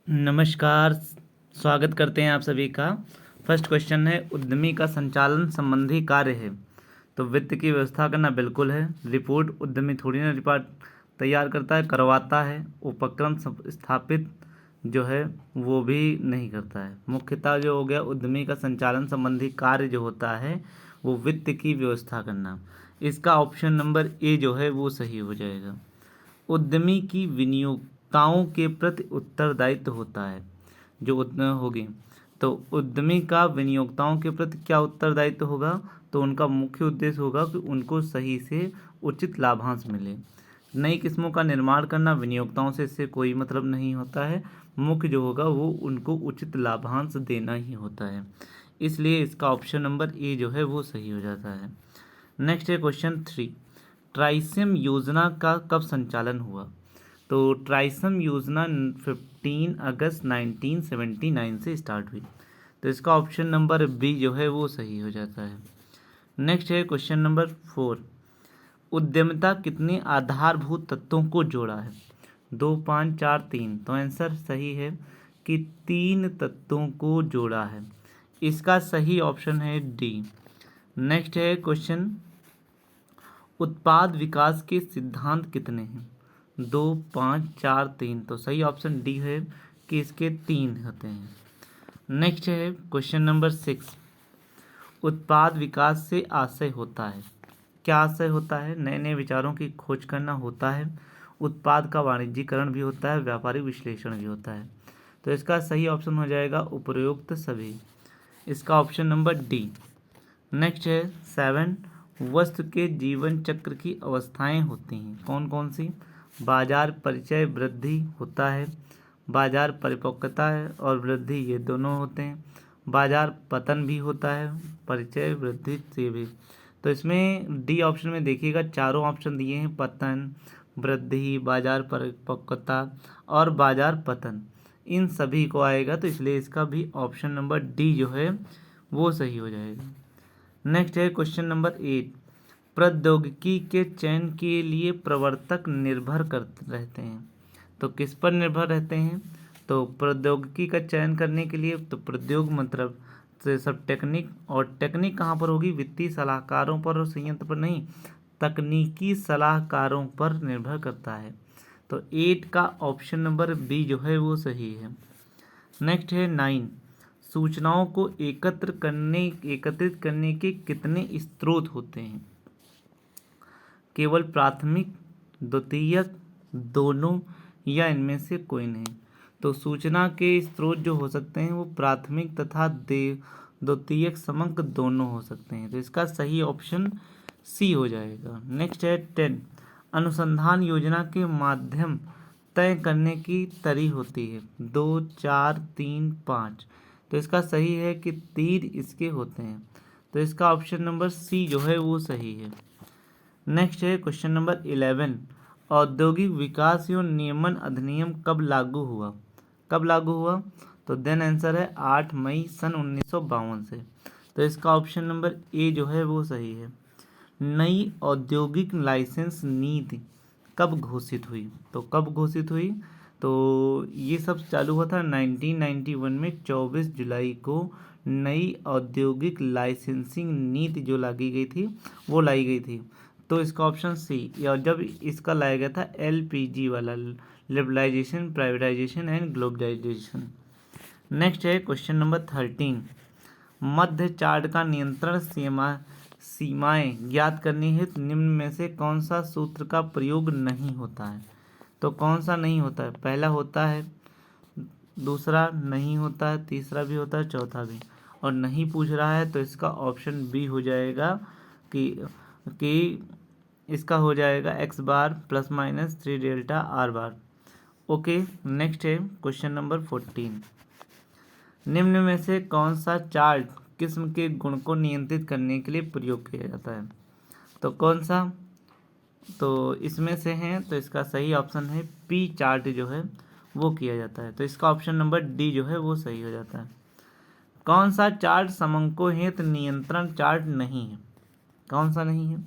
नमस्कार, स्वागत करते हैं आप सभी का। फर्स्ट क्वेश्चन है, उद्यमी का संचालन संबंधी कार्य है तो वित्त की व्यवस्था करना बिल्कुल है। रिपोर्ट उद्यमी थोड़ी ना रिपोर्ट तैयार करता है, करवाता है। उपक्रम स्थापित जो है वो भी नहीं करता है। मुख्यतः जो हो गया उद्यमी का संचालन संबंधी कार्य जो होता है वो वित्त की व्यवस्था करना। इसका ऑप्शन नंबर ए जो है वो सही हो जाएगा। उद्यमी की विनियोक्ताओं के प्रति उत्तरदायित्व होता है। जो होगी तो उद्यमी का विनियोक्ताओं के प्रति क्या उत्तरदायित्व होगा, तो उनका मुख्य उद्देश्य होगा कि उनको सही से उचित लाभांश मिले। नई किस्मों का निर्माण करना, विनियोक्ताओं से इससे कोई मतलब नहीं होता है। मुख्य जो होगा वो उनको उचित लाभांश देना ही होता है। इसलिए इसका ऑप्शन नंबर ए जो है वो सही हो जाता है। नेक्स्ट है क्वेश्चन 3, ट्राइसम योजना का कब संचालन हुआ। तो ट्राइसम योजना 15 अगस्त 1979 से स्टार्ट हुई। तो इसका ऑप्शन नंबर बी जो है वो सही हो जाता है। नेक्स्ट है क्वेश्चन नंबर 4, उद्यमिता कितने आधारभूत तत्वों को जोड़ा है। 2, 5, 4, 3। तो आंसर सही है कि 3 तत्वों को जोड़ा है। इसका सही ऑप्शन है डी। नेक्स्ट है क्वेश्चन, उत्पाद विकास के सिद्धांत कितने हैं। 2, 5, 4, 3। तो सही ऑप्शन डी है कि इसके 3 होते हैं। नेक्स्ट है क्वेश्चन नंबर 6, उत्पाद विकास से आशय होता है। क्या आशय होता है, नए नए विचारों की खोज करना होता है। उत्पाद का वाणिज्यीकरण भी होता है, व्यापारिक विश्लेषण भी होता है। तो इसका सही ऑप्शन हो जाएगा उपरोक्त सभी। इसका ऑप्शन नंबर डी। नेक्स्ट है 7, वस्तु के जीवन चक्र की अवस्थाएं होती हैं कौन कौन सी। बाजार परिचय वृद्धि होता है, बाजार परिपक्वता है और वृद्धि ये दोनों होते हैं। बाजार पतन भी होता है, परिचय वृद्धि से भी। तो इसमें डी ऑप्शन में देखिएगा चारों ऑप्शन दिए हैं, पतन, वृद्धि, बाजार परिपक्वता और बाजार पतन, इन सभी को आएगा। तो इसलिए इसका भी ऑप्शन नंबर डी जो है वो सही हो जाएगा। नेक्स्ट है क्वेश्चन नंबर 8, प्रौद्योगिकी के चयन के लिए प्रवर्तक निर्भर कर रहते हैं। तो किस पर निर्भर रहते हैं, तो प्रौद्योगिकी का चयन करने के लिए तो प्रौद्योग मतलब से सब टेक्निक, और टेक्निक कहाँ पर होगी, वित्तीय सलाहकारों पर और संयंत्र पर नहीं, तकनीकी सलाहकारों पर निर्भर करता है। तो 8 का ऑप्शन नंबर बी जो है वो सही है। नेक्स्ट है 9, सूचनाओं को एकत्रित करने के कितने स्रोत होते हैं। केवल प्राथमिक, द्वितीयक, दोनों या इनमें से कोई नहीं। तो सूचना के स्रोत जो हो सकते हैं वो प्राथमिक तथा द्वितीयक समग्र दोनों हो सकते हैं। तो इसका सही ऑप्शन सी हो जाएगा। नेक्स्ट है 10, अनुसंधान योजना के माध्यम तय करने की तरी होती है। 2, 4, 3, 5। तो इसका सही है कि 3 इसके होते हैं। तो इसका ऑप्शन नंबर सी जो है वो सही है। नेक्स्ट है क्वेश्चन नंबर 11, औद्योगिक विकास एवं नियमन अधिनियम कब लागू हुआ। कब लागू हुआ, तो देन आंसर है 8 मई सन 1952 से। तो इसका ऑप्शन नंबर ए जो है वो सही है। नई औद्योगिक लाइसेंस नीति कब घोषित हुई, तो कब घोषित हुई, तो ये सब चालू हुआ था 1991 में 24 जुलाई को नई औद्योगिक लाइसेंसिंग नीति जो लाई गई थी वो लाई गई थी। तो इसका ऑप्शन सी। और जब इसका लाया गया था LPG वाला, liberalisation, privatisation and globalisation. Next है क्वेश्चन नंबर 13, मध्य चार्ट का नियंत्रण सीमाएं ज्ञात करनी है तो निम्न में से कौन सा सूत्र का प्रयोग नहीं होता है। तो कौन सा नहीं होता है, पहला होता है, दूसरा नहीं होता है, तीसरा भी होता है, चौथा भी, और नहीं पूछ रहा है। तो इसका ऑप्शन बी हो जाएगा कि इसका हो जाएगा x बार प्लस माइनस 3 डेल्टा r बार। ओके, नेक्स्ट है क्वेश्चन नंबर 14, निम्न में से कौन सा चार्ट किस्म के गुण को नियंत्रित करने के लिए प्रयोग किया जाता है। तो कौन सा, तो इसमें से है, तो इसका सही ऑप्शन है पी चार्ट जो है वो किया जाता है। तो इसका ऑप्शन नंबर डी जो है वो सही हो जाता है। कौन सा चार्ट समंको हेतु नियंत्रण चार्ट नहीं है, कौन सा नहीं है,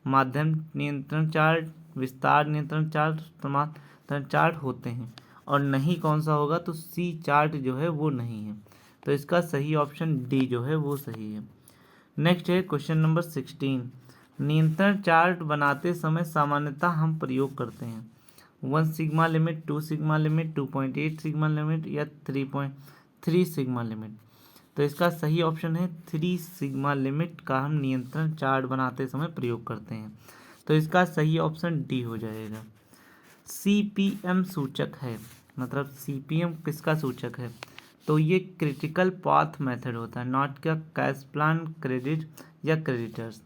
माध्यम नियंत्रण चार्ट, विस्तार नियंत्रण चार्ट, समांतर चार्ट होते हैं। और नहीं कौन सा होगा, तो सी चार्ट जो है वो नहीं है। तो इसका सही ऑप्शन डी जो है वो सही है। नेक्स्ट है क्वेश्चन नंबर 16। नियंत्रण चार्ट बनाते समय सामान्यतः हम प्रयोग करते हैं 1 sigma limit, 2 sigma limit, 2.8 sigma limit या 3.3 सिग्मा लिमिट। तो इसका सही ऑप्शन है 3 सिग्मा लिमिट का हम नियंत्रण चार्ट बनाते समय प्रयोग करते हैं। तो इसका सही ऑप्शन डी हो जाएगा। सीपीएम सूचक है, मतलब सीपीएम किसका सूचक है, तो ये क्रिटिकल पाथ मेथड होता है, नॉट क्या कैश प्लान, क्रेडिट या क्रेडिटर्स।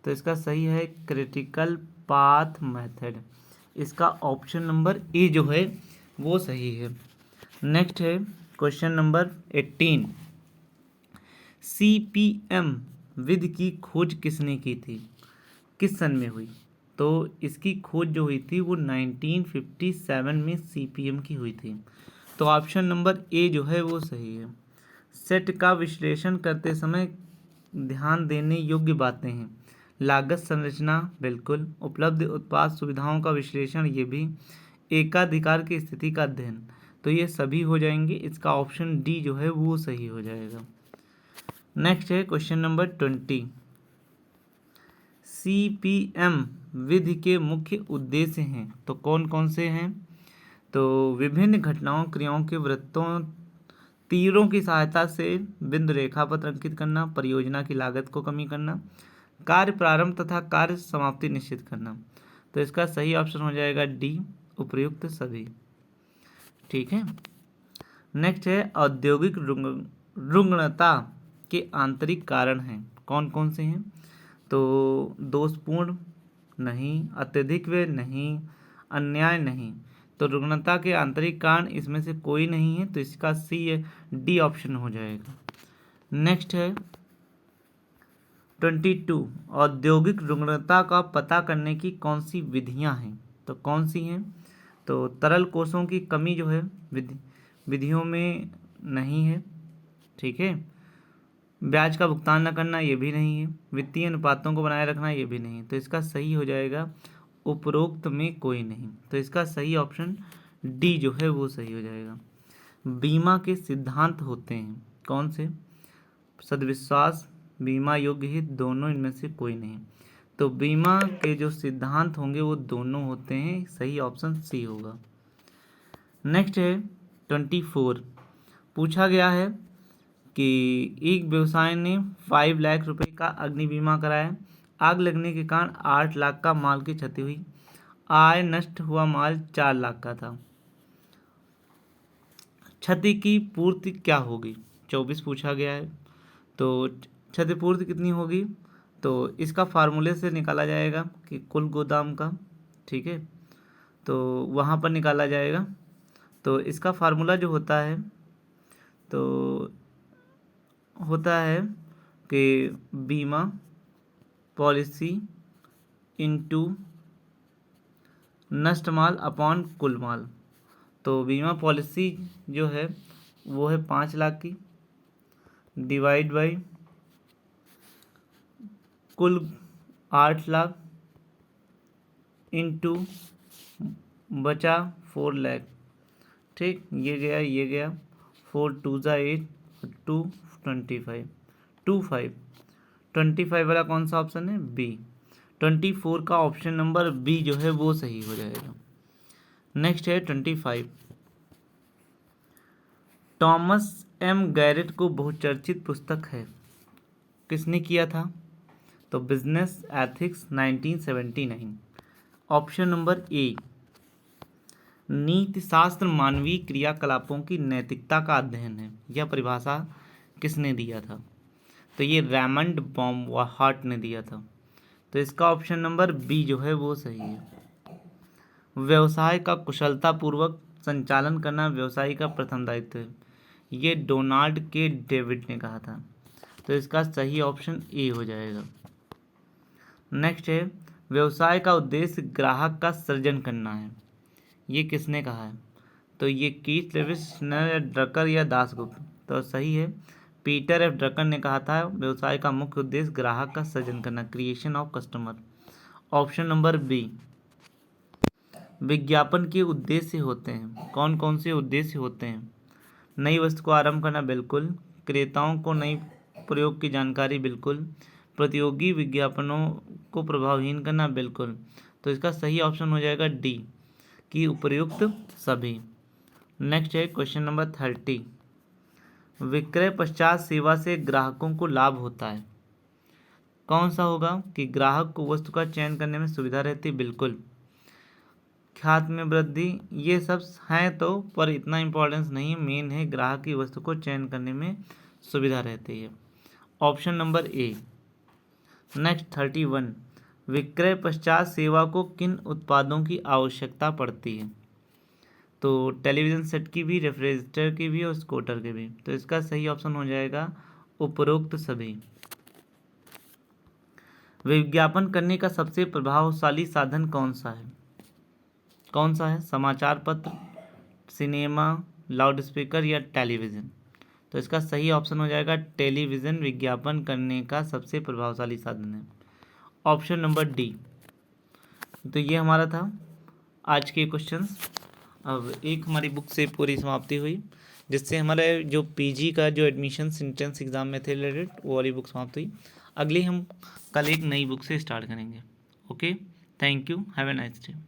तो इसका सही है क्रिटिकल पाथ मेथड। इसका ऑप्शन नंबर ए जो है वो सही है। नेक्स्ट है क्वेश्चन नंबर 18। सीपीएम विधि की खोज किसने की थी, किस सन में हुई, तो इसकी खोज जो हुई थी वो 1957 में सीपीएम की हुई थी। तो ऑप्शन नंबर ए जो है वो सही है। सेट का विश्लेषण करते समय ध्यान देने योग्य बातें हैं, लागत संरचना बिल्कुल, उपलब्ध उत्पाद सुविधाओं का विश्लेषण ये भी, एकाधिकार की स्थिति का अध्ययन, तो ये सभी हो जाएंगे। इसका ऑप्शन डी जो है वो सही हो जाएगा। नेक्स्ट है क्वेश्चन नंबर 20। सीपीएम विधि के मुख्य उद्देश्य हैं, तो कौन कौन से हैं, तो विभिन्न घटनाओं क्रियाओं के वृत्तों तीरों की सहायता से बिंदु रेखा पथ अंकित करना, परियोजना की लागत को कमी करना, कार्य प्रारंभ तथा कार्य समाप्ति निश्चित करना। तो इसका सही ऑप्शन हो जाएगा डी, उपयुक्त सभी। ठीक है। नेक्स्ट है औद्योगिक रुग्णता के आंतरिक कारण हैं, कौन कौन से हैं, तो दोषपूर्ण नहीं, अत्यधिक व्यय नहीं, अन्याय नहीं। तो रुग्णता के आंतरिक कारण इसमें से कोई नहीं है, तो इसका सी है, डी ऑप्शन हो जाएगा। नेक्स्ट है 22। औद्योगिक रुग्णता का पता करने की कौन सी विधियां हैं, तो कौन सी हैं, तो तरल कोषों की कमी जो है विधियों में नहीं है। ठीक है। ब्याज का भुगतान न करना ये भी नहीं है, वित्तीय अनुपातों को बनाए रखना ये भी नहीं है। तो इसका सही हो जाएगा उपरोक्त में कोई नहीं। तो इसका सही ऑप्शन डी जो है वो सही हो जाएगा। बीमा के सिद्धांत होते हैं कौन से, सदविश्वास, बीमा योग्य हित, दोनों, इनमें से कोई नहीं। तो बीमा के जो सिद्धांत होंगे वो दोनों होते हैं, सही ऑप्शन सी होगा। नेक्स्ट है 24। पूछा गया है कि एक व्यवसाय ने 5 लाख रुपए का अग्नि बीमा कराया, आग लगने के कारण 8 लाख का माल की क्षति हुई, आय नष्ट हुआ माल 4 लाख का था, क्षति की पूर्ति क्या होगी, 24 पूछा गया है। तो क्षतिपूर्ति कितनी होगी, तो इसका फार्मूले से निकाला जाएगा कि कुल गोदाम का, ठीक है, तो वहाँ पर निकाला जाएगा। तो इसका फार्मूला जो होता है तो होता है कि बीमा पॉलिसी इनटू नष्ट माल अपॉन कुल माल। तो बीमा पॉलिसी जो है वो है 5 लाख की, डिवाइड बाई कुल 8 लाख इंटू बचा 4 लाख। ठीक, ये गया 4 2 ज़ा 8, 2 25, 25 वाला कौन सा ऑप्शन है, बी। 24 का ऑप्शन नंबर बी जो है वो सही हो जाएगा। नेक्स्ट है 25। टॉमस एम गैरेट को बहुचर्चित पुस्तक है, किसने किया था, तो business ethics 1979। Option number A, नीति शास्त्र मानवीय क्रियाकलापों की नैतिकता का अध्ययन है। यह परिभाषा किसने दिया था, तो ये रेमंड बॉम्हार्ट ने दिया था। तो इसका ऑप्शन नंबर बी जो है वो सही है। व्यवसाय का कुशलतापूर्वक संचालन करना व्यवसायी का प्रथम दायित्व है, ये डोनाल्ड के डेविड ने कहा था। तो इसका सही ऑप्शन ए हो जाएगा। नेक्स्ट है व्यवसाय का उद्देश्य ग्राहक का सृजन करना है, ये किसने कहा है, तो ये कीथ लेविस, ड्रकर या दासगुप्त। तो सही है, पीटर एफ ड्रकर ने कहा था व्यवसाय का मुख्य उद्देश्य ग्राहक का सृजन करना, creation of customer. Option number B. विज्ञापन के उद्देश्य होते हैं। कौन कौन से उद्देश्य होते हैं? नई वस्तु को आरंभ करना, बिल्कुल। क्रेताओं को नई प्रयोग की जानकारी, बिल्कुल। प्रतियोगी विज्ञापनों को प्रभावहीन करना, बिल्कुल। तो इसका सही ऑप्शन हो जाएगा डी कि उपयुक्त सभी। नेक्स्ट है क्वेश्चन नंबर 30। विक्रय पश्चात सेवा से ग्राहकों को लाभ होता है। कौन सा होगा? कि ग्राहक को वस्तु का चयन करने में सुविधा रहती, बिल्कुल। ख्याति में वृद्धि, ये सब हैं तो पर इतना इम्पोर्टेंस नहीं है, मेन है ग्राहक की वस्तु को चयन करने में सुविधा रहती है। Option number A. नेक्स्ट 31। विक्रय पश्चात सेवा को किन उत्पादों की आवश्यकता पड़ती है? तो टेलीविज़न सेट की भी, रेफ्रिजरेटर की भी और स्कूटर की भी। तो इसका सही ऑप्शन हो जाएगा उपरोक्त सभी। विज्ञापन करने का सबसे प्रभावशाली साधन कौन सा है? कौन सा है? समाचार पत्र, सिनेमा, लाउडस्पीकर या टेलीविज़न? तो इसका सही ऑप्शन हो जाएगा टेलीविज़न विज्ञापन करने का सबसे प्रभावशाली साधन है। Option number D. तो ये हमारा था आज के क्वेश्चंस। अब एक हमारी बुक से पूरी समाप्ति हुई, जिससे हमारे जो पीजी का जो एडमिशन एंट्रेंस एग्ज़ाम में थे रिलेटेड वो वाली बुक समाप्त हुई। अगली हम कल एक नई बुक से स्टार्ट करेंगे। Okay, thank you, have a nice day.